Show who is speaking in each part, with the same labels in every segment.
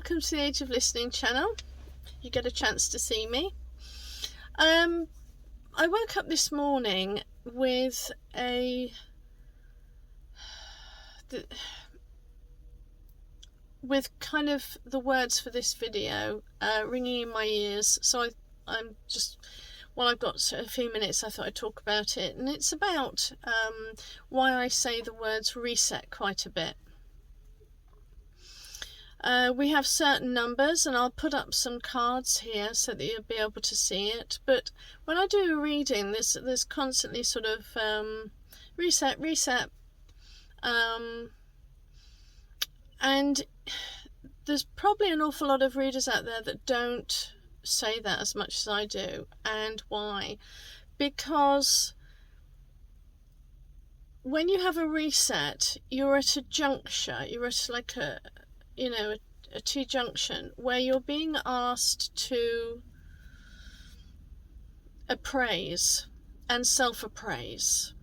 Speaker 1: welcome to the Age of Listening channel. You get a chance to see me. I woke up this morning with with kind of the words for this video ringing in my ears. So I'm just, while I've got a few minutes, I thought I'd talk about it. And it's about why I say the words reset quite a bit. We have certain numbers, and I'll put up some cards here so that you'll be able to see it. But when I do a reading, there's constantly sort of reset, and there's probably an awful lot of readers out there that don't say that as much as I do. And why? Because when you have a reset, you're at a juncture, you're at like a T-junction where you're being asked to appraise and self-appraise.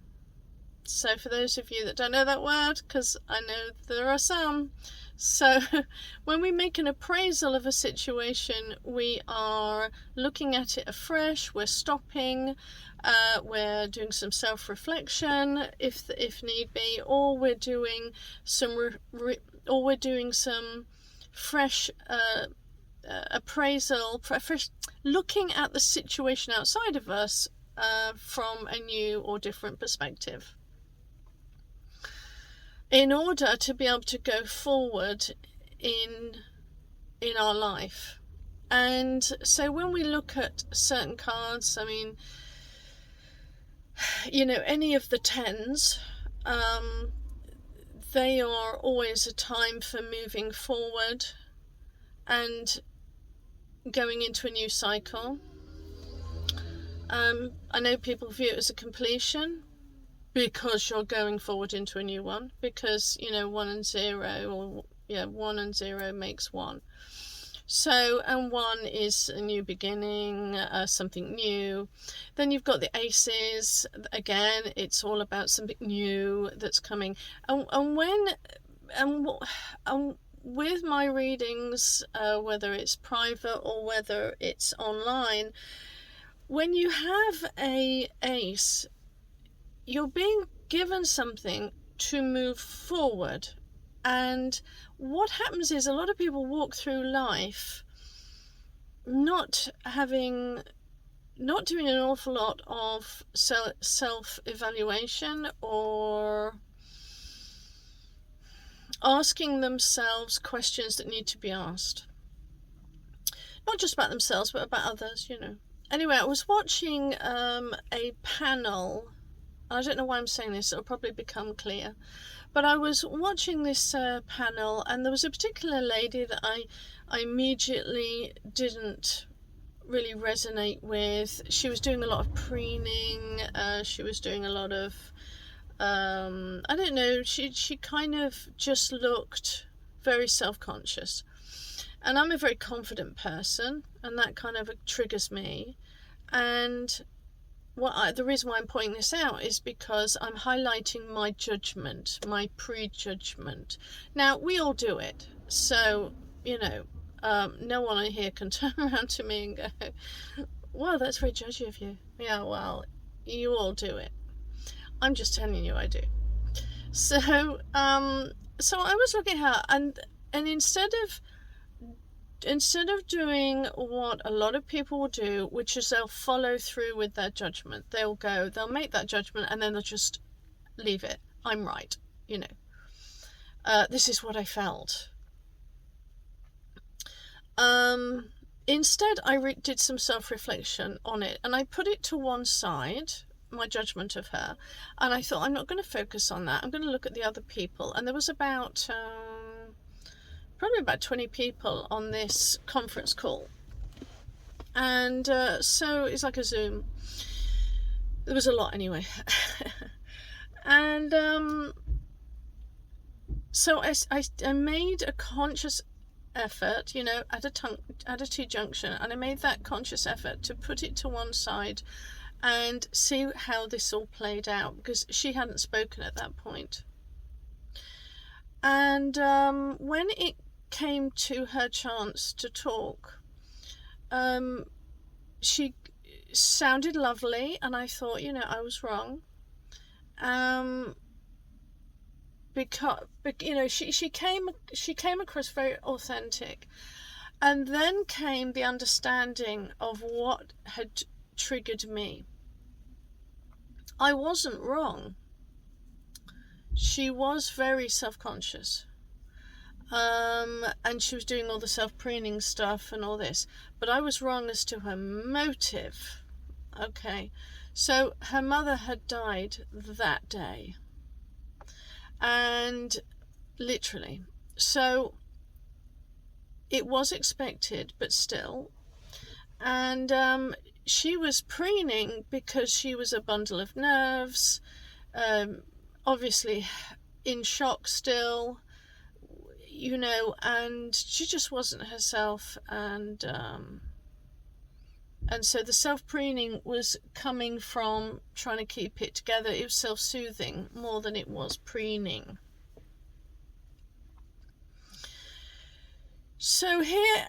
Speaker 1: So for those of you that don't know that word, because I know there are some, so when we make an appraisal of a situation, we are looking at it afresh, we're stopping, we're doing some self-reflection if need be, or we're doing some fresh appraisal, fresh looking at the situation outside of us from a new or different perspective, in order to be able to go forward in our life. And so when we look at certain cards, I mean, any of the 10s, they are always a time for moving forward and going into a new cycle. I know people view it as a completion because you're going forward into a new one, because 1 and 0, or 1 and 0 makes 1. So, and 1 is a new beginning, something new. Then you've got the aces. Again, it's all about something new that's coming. And with my readings, whether it's private or whether it's online, when you have a ace, you're being given something to move forward. And what happens is a lot of people walk through life not doing an awful lot of self-evaluation or asking themselves questions that need to be asked. Not just about themselves, but about others, Anyway, I was watching a panel. I don't know why I'm saying this, it'll probably become clear. But I was watching this panel, and there was a particular lady that I immediately didn't really resonate with. She was doing a lot of preening, she was doing a lot of, I don't know, she kind of just looked very self-conscious. And I'm a very confident person, and that kind of triggers me. And the reason why I'm pointing this out is because I'm highlighting my judgment, my prejudgment. Now, we all do it. So, no one here can turn around to me and go, well, that's very judgy of you. Yeah, well, you all do it. I'm just telling you I do. So, so I was looking at her, and instead of doing what a lot of people will do, which is they'll follow through with their judgment. They'll make that judgment, and then they'll just leave it. I'm right, this is what I felt. Instead, I did some self-reflection on it, and I put it to one side, my judgment of her, and I thought, I'm not going to focus on that. I'm going to look at the other people. And there was about probably about 20 people on this conference call, and so it's like a Zoom. There was a lot anyway. And so I made a conscious effort, at a T-junction, and I made that conscious effort to put it to one side and see how this all played out, because she hadn't spoken at that point. And when it came to her chance to talk, she sounded lovely, and I thought, you know, I was wrong. Because, you know, she came across very authentic, and then came the understanding of what had triggered me. I wasn't wrong. She was very self-conscious, and she was doing all the self-preening stuff and all this, but I was wrong as to her motive. Okay, so her mother had died that day, and literally, so it was expected, but still, and she was preening because she was a bundle of nerves, obviously in shock still, you know, and she just wasn't herself, and so the self-preening was coming from trying to keep it together. It was self-soothing more than it was preening. So here,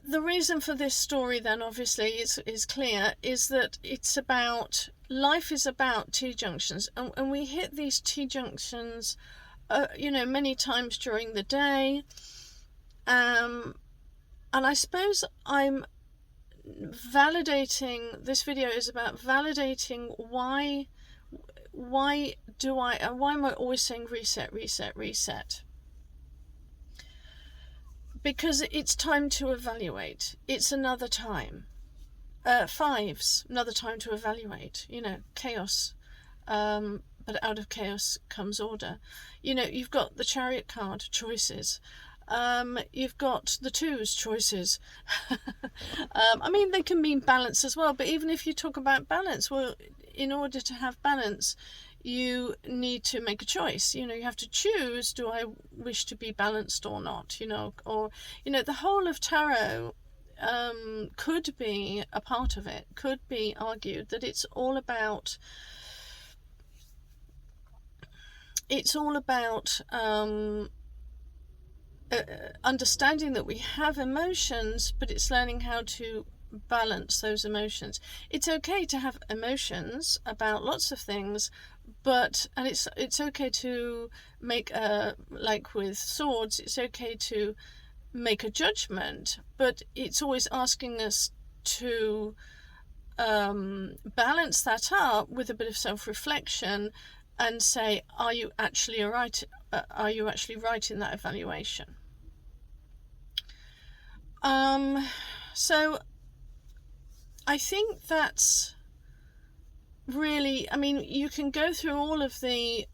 Speaker 1: the reason for this story then obviously is clear, is that it's about, life is about T-junctions, and we hit these T-junctions you know, many times during the day, and I suppose I'm validating, this video is about validating why am I always saying reset, reset, reset? Because it's time to evaluate. It's another time. Fives, another time to evaluate. You know, chaos. But out of chaos comes order. You know, you've got the Chariot card, choices. You've got the twos, choices. I mean, they can mean balance as well, but even if you talk about balance, well, in order to have balance, you need to make a choice. You know, you have to choose, do I wish to be balanced or not, you know, or, you know, the whole of tarot could be a part of it, could be argued that it's all about understanding that we have emotions, but it's learning how to balance those emotions. It's okay to have emotions about lots of things, but, and it's okay to make like with swords, it's okay to make a judgment, but it's always asking us to balance that up with a bit of self-reflection and say, are you actually right? Are you actually right in that evaluation? So I think that's really, I mean, you can go through all of the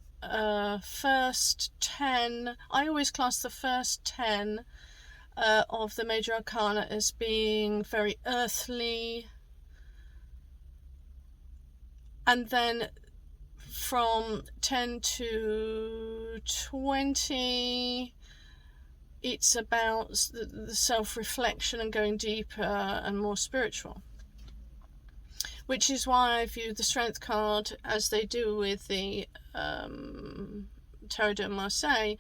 Speaker 1: first 10. I always class the first 10 of the major arcana as being very earthly, and then from 10 to 20, it's about the self-reflection and going deeper and more spiritual, which is why I view the Strength card, as they do with the Tarot de Marseille.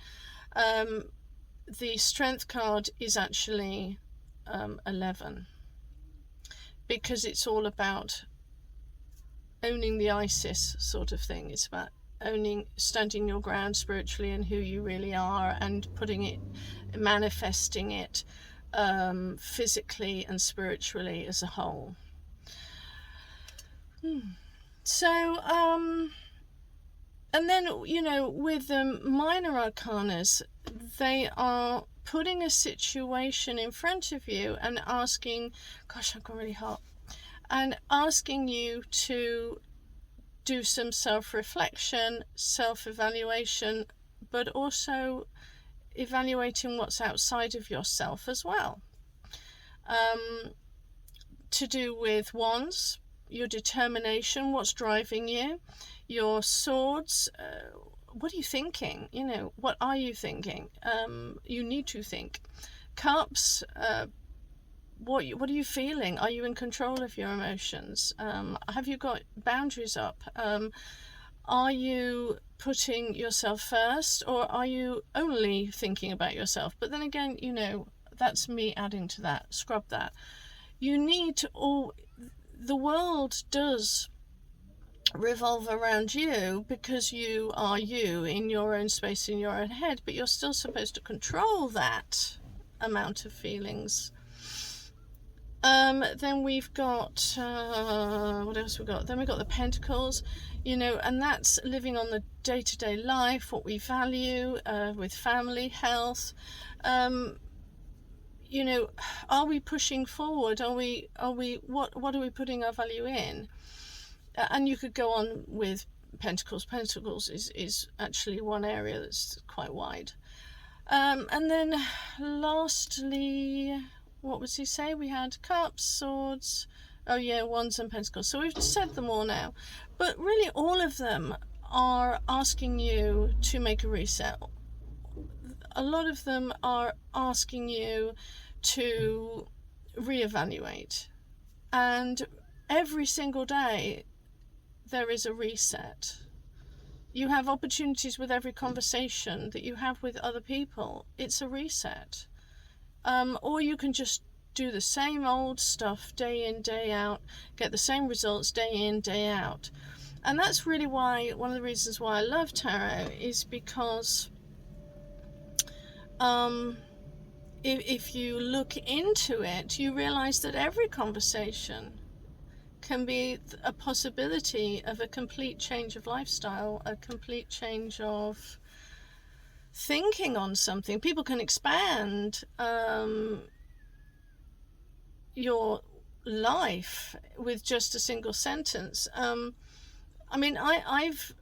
Speaker 1: The Strength card is actually 11, because it's all about owning the ISIS sort of thing. It's about owning, standing your ground spiritually and who you really are, and putting it, manifesting it physically and spiritually as a whole. So and then, you know, with the minor arcanas, they are putting a situation in front of you and asking, gosh, I've got really hot, and asking you to do some self-reflection, self-evaluation, but also evaluating what's outside of yourself as well. To do with wands, your determination, what's driving you, your swords, what are you thinking? You know, what are you thinking? You need to think. Cups, what are you feeling? Are you in control of your emotions? Have you got boundaries up? Are you putting yourself first, or are you only thinking about yourself? But then again, you know, that's me adding to that. Scrub that. You need to the world does revolve around you because you are you in your own space, in your own head, but you're still supposed to control that amount of feelings. Then we've got what else we got? Then we've got the Pentacles, you know, and that's living on the day-to-day life, what we value, with family, health. You know, are we pushing forward? Are we what are we putting our value in? And you could go on with Pentacles. Pentacles is actually one area that's quite wide. And then lastly, what was he say? We had Cups, Swords, oh yeah, Wands and Pentacles. So we've said them all now. But really all of them are asking you to make a reset. A lot of them are asking you to reevaluate. And every single day there is a reset. You have opportunities with every conversation that you have with other people. It's a reset. Or you can just do the same old stuff day in, day out, get the same results day in, day out. And that's really why, one of the reasons why I love tarot is because if you look into it, you realize that every conversation can be a possibility of a complete change of lifestyle, a complete change of thinking on something. People can expand your life with just a single sentence. I mean, I've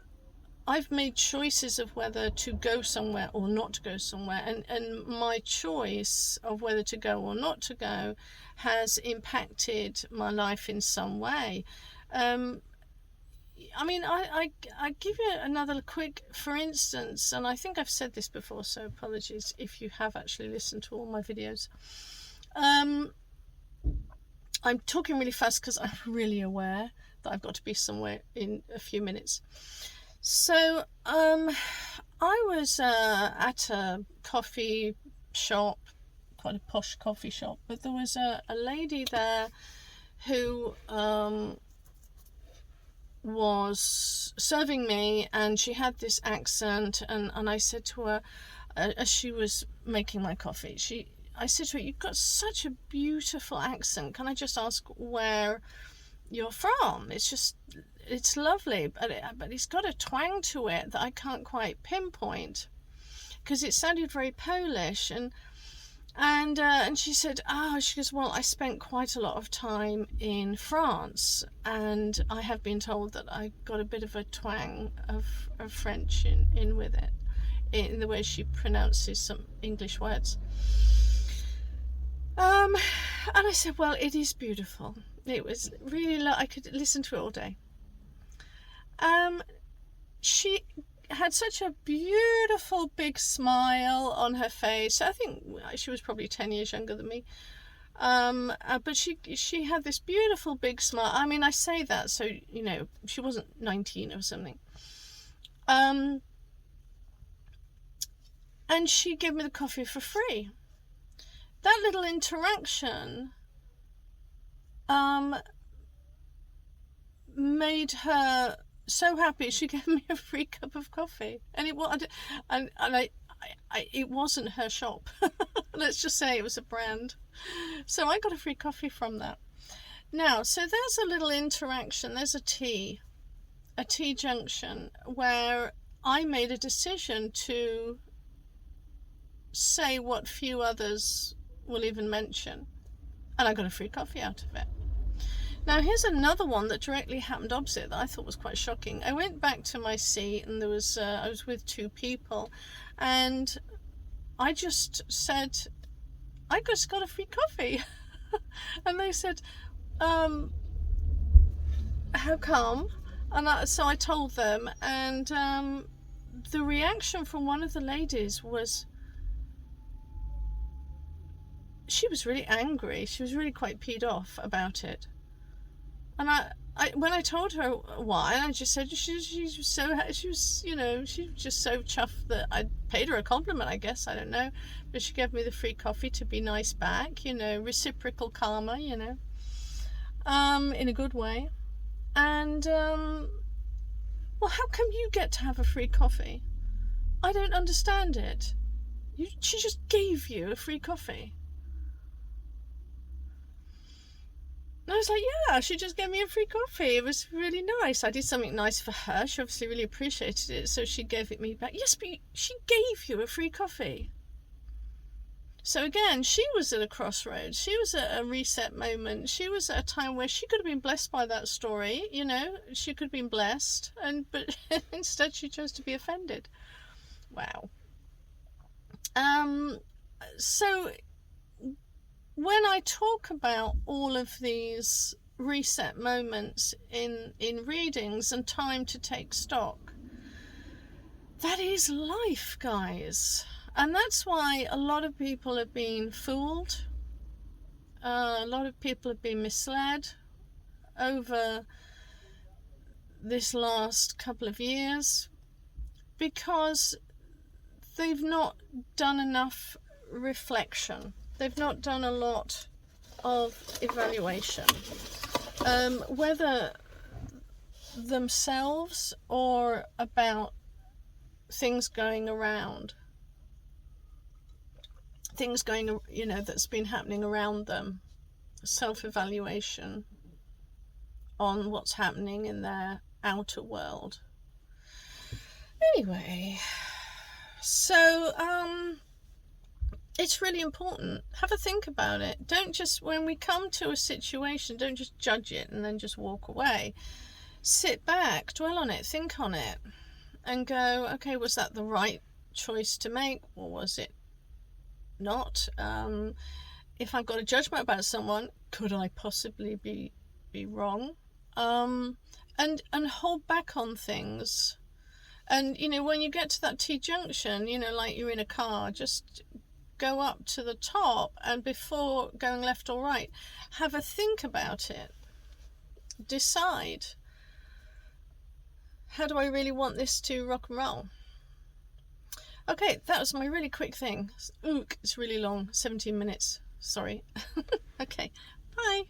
Speaker 1: made choices of whether to go somewhere or not to go somewhere, and my choice of whether to go or not to go has impacted my life in some way. I mean, I give you another quick, for instance, and I think I've said this before, so apologies if you have actually listened to all my videos. I'm talking really fast because I'm really aware that I've got to be somewhere in a few minutes. So I was at a coffee shop, quite a posh coffee shop, but there was a lady there who was serving me, and she had this accent, and I said to her, as she was making my coffee, I said to her, "You've got such a beautiful accent. Can I just ask where you're from? It's lovely, but it's got a twang to it that I can't quite pinpoint," because it sounded very Polish. And she said, she goes, "Well, I spent quite a lot of time in France, and I have been told that I got a bit of a twang of French in with it, in the way she pronounces some English words." And I said, "Well, it is beautiful. It was really I could listen to it all day." She had such a beautiful big smile on her face. I think she was probably 10 years younger than me. But she had this beautiful big smile. I mean, I say that so, you know, she wasn't 19 or something. And she gave me the coffee for free. That little interaction made her so happy. She gave me a free cup of coffee, and it wasn't her shop. Let's just say it was a brand. So I got a free coffee from that. Now, so there's a little interaction. There's a tea junction where I made a decision to say what few others will even mention, and I got a free coffee out of it. Now here's another one that directly happened opposite that I thought was quite shocking. I went back to my seat, and there was I was with two people, and I just said, "I just got a free coffee." And they said, "How come?" And so I told them, and the reaction from one of the ladies was, she was really angry. She was really quite peed off about it. And when I told her why, I just said she was, you know, she was just so chuffed that I paid her a compliment, I guess, I don't know. But she gave me the free coffee to be nice back, you know, reciprocal karma, you know, in a good way. And, well, how come you get to have a free coffee? I don't understand it. She just gave you a free coffee. And I was like, yeah, she just gave me a free coffee. It was really nice. I did something nice for her. She obviously really appreciated it, so she gave it me back. Yes, but she gave you a free coffee. So again, she was at a crossroads. She was at a reset moment. She was at a time where she could have been blessed by that story, you know. She could have been blessed, but instead she chose to be offended. Wow. So when I talk about all of these reset moments in readings and time to take stock, that is life, guys. And that's why a lot of people have been fooled. A lot of people have been misled over this last couple of years because they've not done enough reflection. They've not done a lot of evaluation, whether themselves or about things going around, you know, that's been happening around them. Self-evaluation on what's happening in their outer world. Anyway, so it's really important. Have a think about it. Don't just, when we come to a situation, don't just judge it and then just walk away. Sit back, dwell on it, think on it, and go, okay, was that the right choice to make, or was it not? If I've got a judgment about someone, could I possibly be wrong? And hold back on things. And, you know, when you get to that T-junction, you know, like you're in a car, just go up to the top, and before going left or right, have a think about it. Decide, how do I really want this to rock and roll? Okay, that was my really quick thing. Ooh, it's really long, 17 minutes. Sorry. Okay, bye.